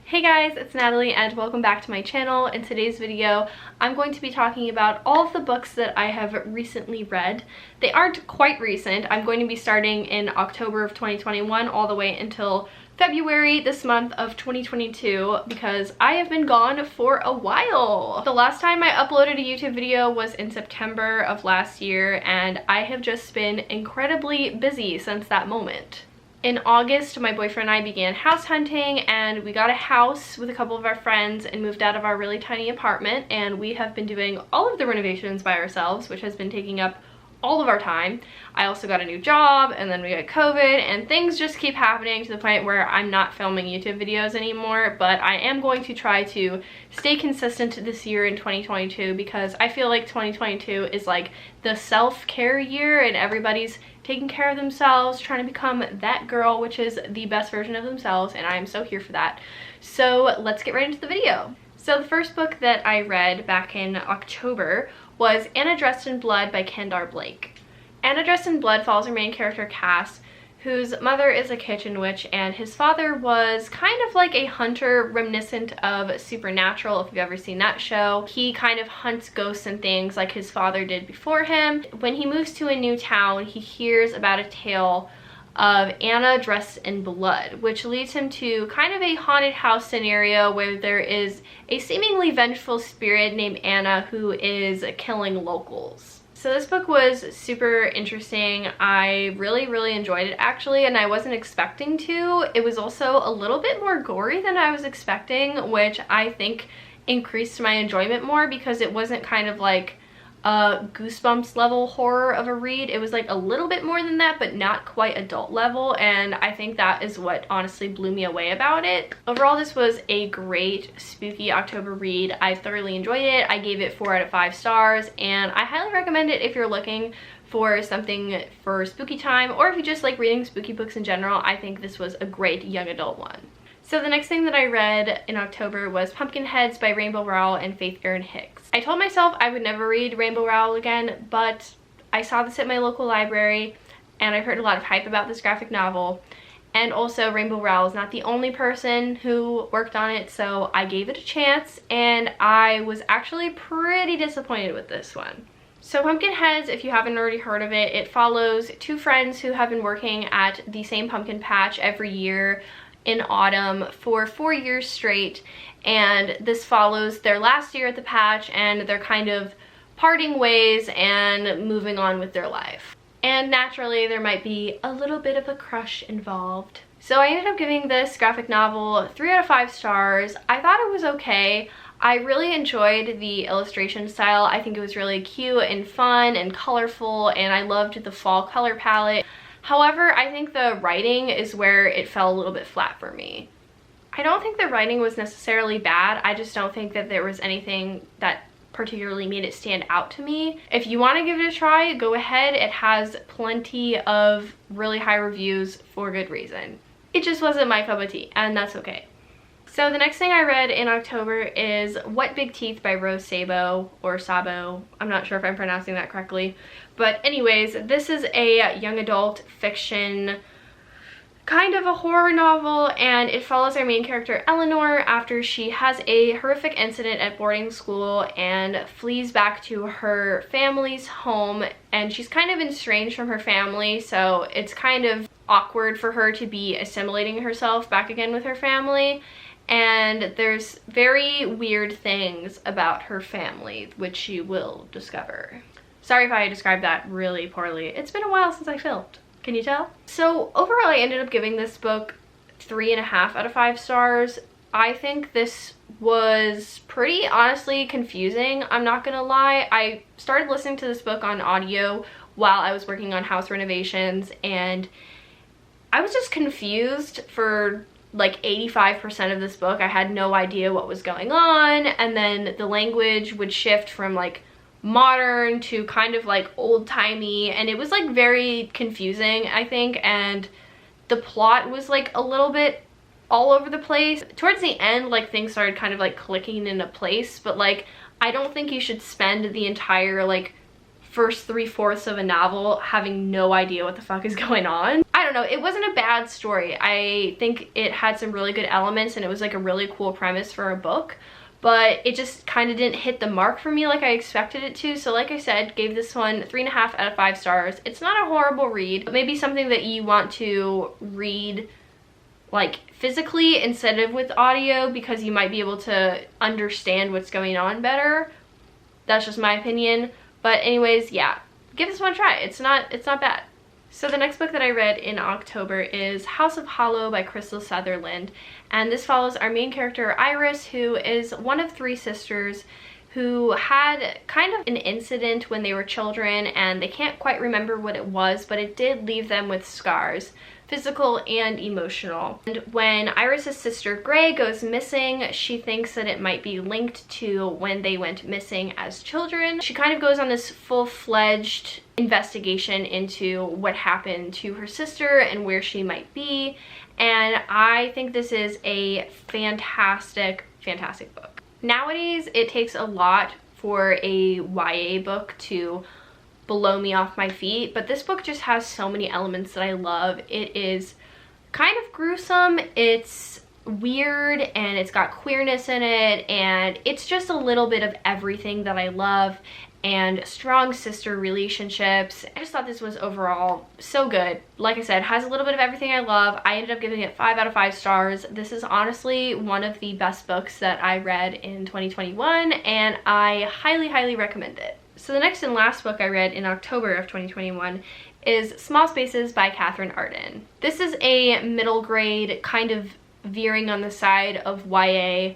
Hey guys, it's Natalie and welcome back to my channel. In today's video, I'm going to be talking about all of the books that I have recently read. They aren't quite recent. I'm going to be starting in October of 2021 all the way until February this month of 2022 because I have been gone for a while. The last time I uploaded a YouTube video was in September of last year and I have just been incredibly busy since that moment. In August, my boyfriend and I began house hunting and we got a house with a couple of our friends and moved out of our really tiny apartment, and we have been doing all of the renovations by ourselves, which has been taking up all of our time. I also got a new job and then we got COVID and things just keep happening to the point where I'm not filming YouTube videos anymore, but I am going to try to stay consistent this year in 2022 because I feel like 2022 is like the self-care year and everybody's taking care of themselves, trying to become that girl which is the best version of themselves, and I am so here for that. So let's get right into the video. So the first book that I read back in October was Anna Dressed in Blood by Kendar Blake. Anna Dressed in Blood follows our main character Cass, whose mother is a kitchen witch and his father was kind of like a hunter reminiscent of Supernatural, if you've ever seen that show. He kind of hunts ghosts and things like his father did before him. When he moves to a new town, he hears about a tale of Anna Dressed in Blood, which leads him to kind of a haunted house scenario where there is a seemingly vengeful spirit named Anna who is killing locals. So this book was super interesting. I really enjoyed it actually, and I wasn't expecting to. It was also a little bit more gory than I was expecting, which I think increased my enjoyment more because it wasn't kind of like a Goosebumps level horror of a read. It was like a little bit more than that, but not quite adult level, and I think that is what honestly blew me away about it. Overall, this was a great spooky October read. I thoroughly enjoyed it. I gave it 4 out of 5 stars, and I highly recommend it if you're looking for something for spooky time, or if you just like reading spooky books in general. I think this was a great young adult one. So the next thing that I read in October was Pumpkinheads by Rainbow Rowell and Faith Erin Hicks. I told myself I would never read Rainbow Rowell again, but I saw this at my local library and I heard a lot of hype about this graphic novel. And also Rainbow Rowell is not the only person who worked on it, so I gave it a chance and I was actually pretty disappointed with this one. So Pumpkinheads, if you haven't already heard of it, it follows 2 friends who have been working at the same pumpkin patch every year in autumn for 4 years straight, and this follows their last year at the patch and they're kind of parting ways and moving on with their life. And naturally there might be a little bit of a crush involved. So I ended up giving this graphic novel 3 out of 5 stars. I thought it was okay. I really enjoyed the illustration style. I think it was really cute and fun and colorful, and I loved the fall color palette. However, I think the writing is where it fell a little bit flat for me. I don't think the writing was necessarily bad. I just don't think that there was anything that particularly made it stand out to me. If you want to give it a try, go ahead. It has plenty of really high reviews for good reason. It just wasn't my cup of tea, and that's okay. So the next thing I read in October is What Big Teeth by Rose Sabo, or Sabo. I'm not sure if I'm pronouncing that correctly. But anyways, this is a young adult fiction, kind of a horror novel, and it follows our main character Eleanor after she has a horrific incident at boarding school and flees back to her family's home, and she's kind of estranged from her family, so it's kind of awkward for her to be assimilating herself back again with her family. And there's very weird things about her family, which she will discover. Sorry if I described that really poorly. It's been a while since I filmed. Can you tell? So overall, I ended up giving this book 3.5 out of 5 stars. I think this was pretty honestly confusing. I'm not gonna lie. I started listening to this book on audio while I was working on house renovations, and I was just confused for like 85% of this book. I had no idea what was going on, and then the language would shift from like modern to kind of like old-timey, and it was like very confusing, I think, and the plot was like a little bit all over the place. Towards the end, like things started kind of like clicking into place, but like I don't think you should spend the entire like first 3/4 of a novel having no idea what the fuck is going on. I don't know, it wasn't a bad story. I think it had some really good elements and it was like a really cool premise for a book, but it just kind of didn't hit the mark for me like I expected it to. So like I said, gave this one 3.5 out of 5 stars. It's not a horrible read, but maybe something that you want to read like physically instead of with audio, because you might be able to understand what's going on better. That's just my opinion. But anyways, yeah, give this one a try. It's not bad. So the next book that I read in October is House of Hollow by Crystal Sutherland, and this follows our main character Iris, who is one of 3 sisters who had kind of an incident when they were children, and they can't quite remember what it was, but it did leave them with scars, physical and emotional. And when Iris's sister Gray goes missing, she thinks that it might be linked to when they went missing as children. She kind of goes on this full-fledged investigation into what happened to her sister and where she might be, and I think this is a fantastic book. Nowadays, it takes a lot for a YA book to blow me off my feet, but this book just has so many elements that I love. It is kind of gruesome, it's weird, and it's got queerness in it, and it's just a little bit of everything that I love, and strong sister relationships. I just thought this was overall so good. Like I said, has a little bit of everything I love. I ended up giving it 5 out of 5 stars. This is honestly one of the best books that I read in 2021, and I highly recommend it. So the next and last book I read in October of 2021 is Small Spaces by Catherine Arden. This is a middle grade, kind of veering on the side of YA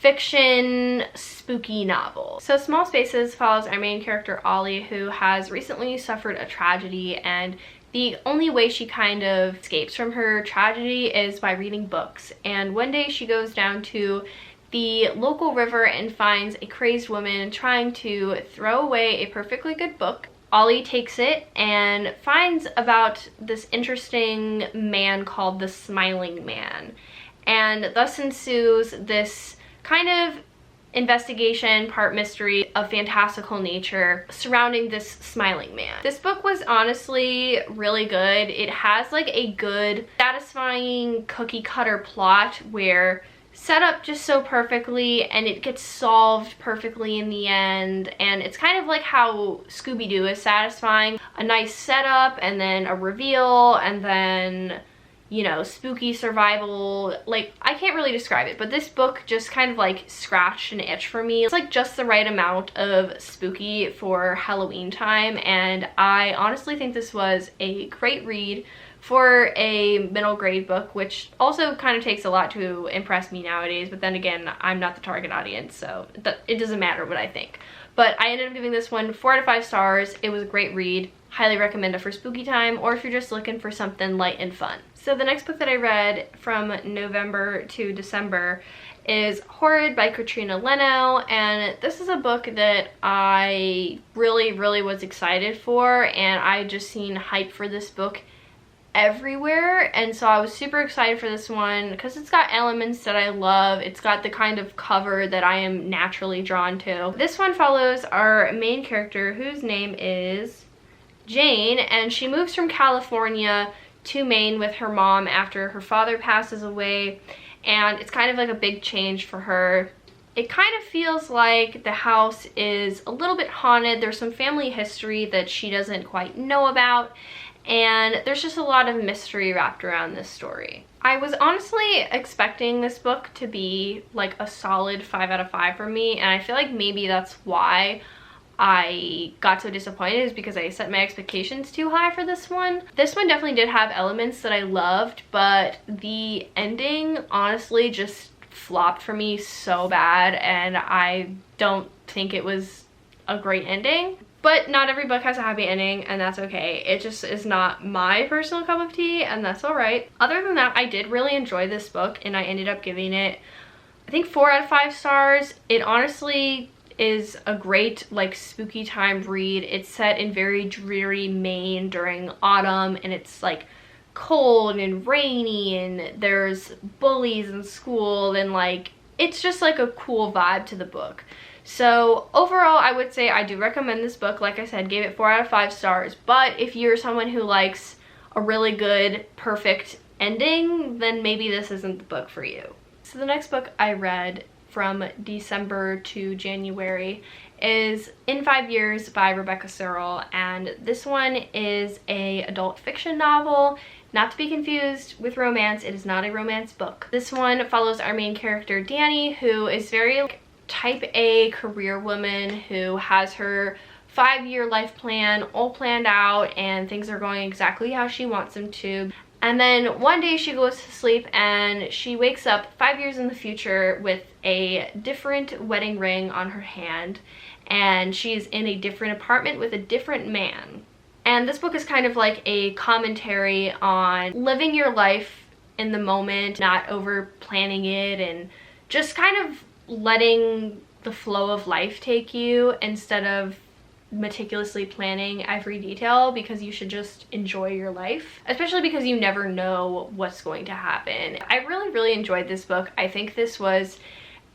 fiction spooky novel. So Small Spaces follows our main character Ollie, who has recently suffered a tragedy, and the only way she kind of escapes from her tragedy is by reading books. And one day she goes down to the local river and finds a crazed woman trying to throw away a perfectly good book. Ollie takes it and finds about this interesting man called the Smiling Man, and thus ensues this kind of investigation, part mystery of fantastical nature surrounding this Smiling Man. This book was honestly really good. It has like a good, satisfying cookie cutter plot where set up just so perfectly and it gets solved perfectly in the end, and it's kind of like how Scooby-Doo is satisfying. A nice setup and then a reveal and then, you know, spooky survival. Like, I can't really describe it, but this book just kind of like scratched an itch for me. It's like just the right amount of spooky for Halloween time, and I honestly think this was a great read for a middle grade book, which also kind of takes a lot to impress me nowadays, but then again, I'm not the target audience, so it doesn't matter what I think. But I ended up giving this one 4 out of 5 stars. It was a great read. Highly recommend it for spooky time, or if you're just looking for something light and fun. So the next book that I read from November to December is Horrid by Katrina Leno, and this is a book that I really was excited for, and I just seen hype for this book everywhere, and so I was super excited for this one because it's got elements that I love. It's got the kind of cover that I am naturally drawn to. This one follows our main character, whose name is Jane, and she moves from California to Maine with her mom after her father passes away, and it's kind of like a big change for her. It kind of feels like the house is a little bit haunted. There's some family history that she doesn't quite know about, and there's just a lot of mystery wrapped around this story. I was honestly expecting this book to be like a solid 5 out of 5 for me, and I feel like maybe that's why I got so disappointed, is because I set my expectations too high for this one. This one definitely did have elements that I loved, but the ending honestly just flopped for me so bad, and I don't think it was a great ending. But not every book has a happy ending, and that's okay. It just is not my personal cup of tea, and that's alright. Other than that, I did really enjoy this book, and I ended up giving it, I think, 4 out of 5 stars. It honestly is a great like spooky time read. It's set in very dreary Maine during autumn, and it's like cold and rainy, and there's bullies in school, and like it's just like a cool vibe to the book. So overall, I would say I do recommend this book. Like I said, gave it 4 out of 5 stars, but if you're someone who likes a really good, perfect ending, then maybe this isn't the book for you. So the next book I read from December to January is In 5 Years by Rebecca Searle, and this one is a adult fiction novel, not to be confused with romance. It is not a romance book. This one follows our main character Danny, who is very like, type A career woman who has her 5-year life plan all planned out and things are going exactly how she wants them to. And then one day she goes to sleep and she wakes up 5 years in the future with a different wedding ring on her hand, and she's in a different apartment with a different man. And this book is kind of like a commentary on living your life in the moment, not over planning it, and just kind of letting the flow of life take you instead of meticulously planning every detail, because you should just enjoy your life, especially because you never know what's going to happen. I really enjoyed this book. I think this was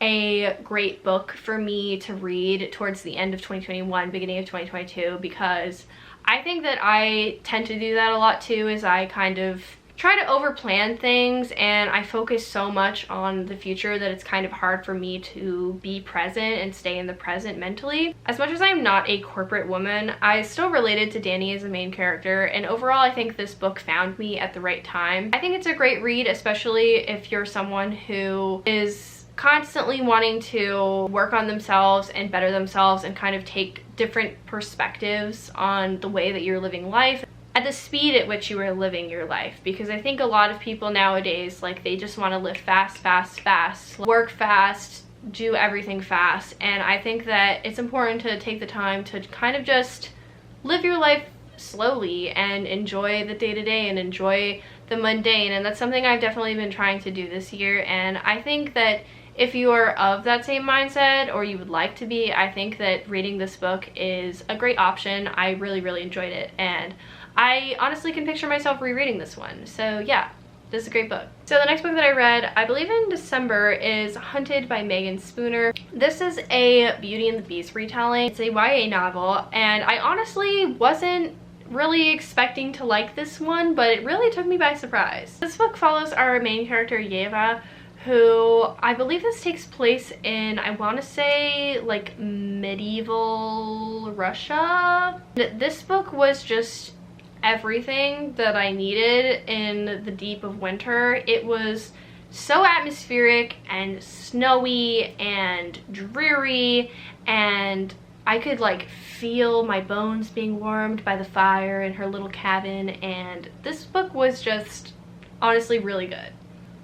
a great book for me to read towards the end of 2021, beginning of 2022, because I think that I tend to do that a lot too, is I kind of try to over plan things and I focus so much on the future that it's kind of hard for me to be present and stay in the present mentally. As much as I'm not a corporate woman, I still related to Danny as a main character, and overall I think this book found me at the right time. I think it's a great read, especially if you're someone who is constantly wanting to work on themselves and better themselves and kind of take different perspectives on the way that you're living life at the speed at which you are living your life. Because I think a lot of people nowadays, like, they just want to live fast, work fast, do everything fast, and I think that it's important to take the time to kind of just live your life slowly and enjoy the day-to-day and enjoy the mundane. And that's something I've definitely been trying to do this year, and I think that if you are of that same mindset, or you would like to be, I think that reading this book is a great option. I really enjoyed it, and I honestly can picture myself rereading this one. So yeah, this is a great book. So the next book that I read, I believe in December, is Hunted by Megan Spooner. This is a Beauty and the Beast retelling. It's a YA novel, and I honestly wasn't really expecting to like this one, but it really took me by surprise. This book follows our main character Yeva, who I believe this takes place in, I want to say, like medieval Russia. This book was just everything that I needed in the deep of winter. It was so atmospheric and snowy and dreary, and I could like feel my bones being warmed by the fire in her little cabin, and this book was just honestly really good.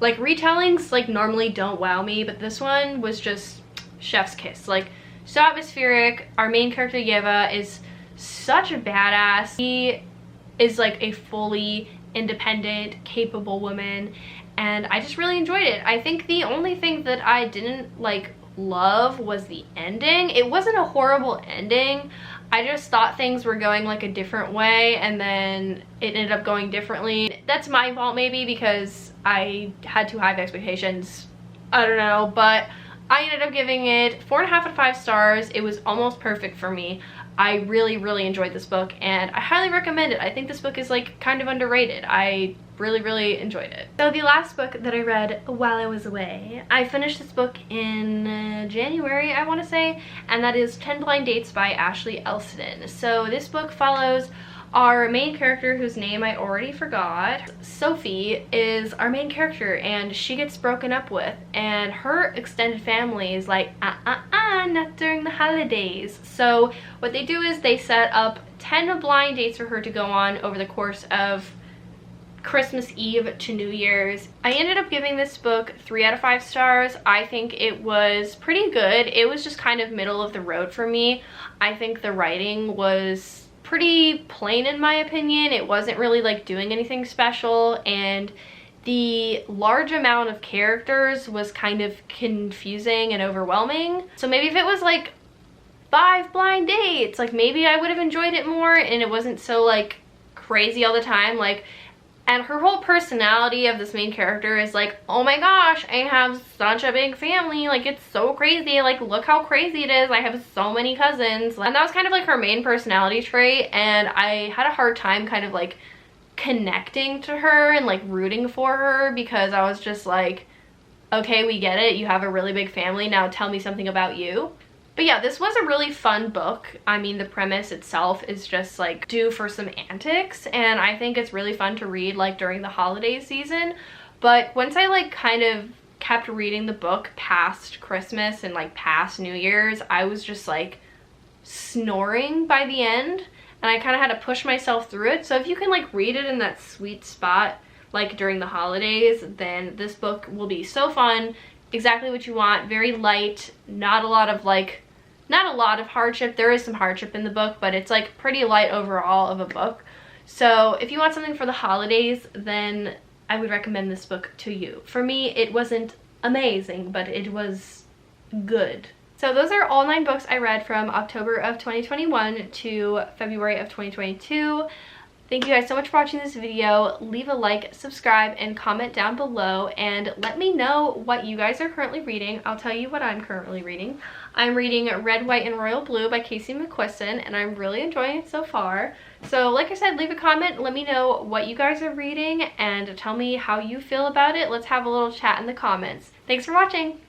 Like, retellings like normally don't wow me, but this one was just chef's kiss. Like, so atmospheric. Our main character Yeva is such a badass. He is like a fully independent, capable woman, and I just really enjoyed it. I think the only thing that I didn't like love was the ending. It wasn't a horrible ending. I just thought things were going like a different way, and then it ended up going differently. That's my fault maybe, because I had too high of expectations. I don't know, but I ended up giving it 4.5 out of 5 stars. It was almost perfect for me. I really enjoyed this book, and I highly recommend it. I think this book is like kind of underrated. I really enjoyed it. So the last book that I read while I was away, I finished this book in January, I want to say, and that is 10 Blind Dates by Ashley Elston. So this book follows our main character, whose name I already forgot. Sophie is our main character, and she gets broken up with, and her extended family is like, not during the holidays. So what they do is they set up 10 blind dates for her to go on over the course of Christmas Eve to New Year's. I ended up giving this book 3 out of 5 stars. I think it was pretty good. It was just kind of middle of the road for me. I think the writing was pretty plain in my opinion. It wasn't really like doing anything special, and the large amount of characters was kind of confusing and overwhelming. So maybe if it was like 5 blind dates, like maybe I would have enjoyed it more and it wasn't so like crazy all the time. Like, and her whole personality of this main character is like, oh my gosh, I have such a big family, like it's so crazy, like look how crazy it is, I have so many cousins. And that was kind of like her main personality trait, and I had a hard time kind of like connecting to her and like rooting for her, because I was just like, okay, we get it, you have a really big family, now tell me something about you. But yeah, this was a really fun book. I mean, the premise itself is just like due for some antics, and I think it's really fun to read like during the holiday season. But once I like kind of kept reading the book past Christmas and like past New Year's, I was just like snoring by the end, and I kind of had to push myself through it. So if you can like read it in that sweet spot like during the holidays, then this book will be so fun. Exactly what you want. Very light, not a lot of hardship. There is some hardship in the book, but it's like pretty light overall of a book. So if you want something for the holidays, then I would recommend this book to you. For me, it wasn't amazing, but it was good. So those are all 9 books I read from October of 2021 to February of 2022. Thank you guys so much for watching this video. Leave a like, subscribe, and comment down below, and let me know what you guys are currently reading. I'll tell you what I'm currently reading. I'm reading Red, White, and Royal Blue by Casey McQuiston, and I'm really enjoying it so far. So like I said, leave a comment, let me know what you guys are reading, and tell me how you feel about it. Let's have a little chat in the comments. Thanks for watching!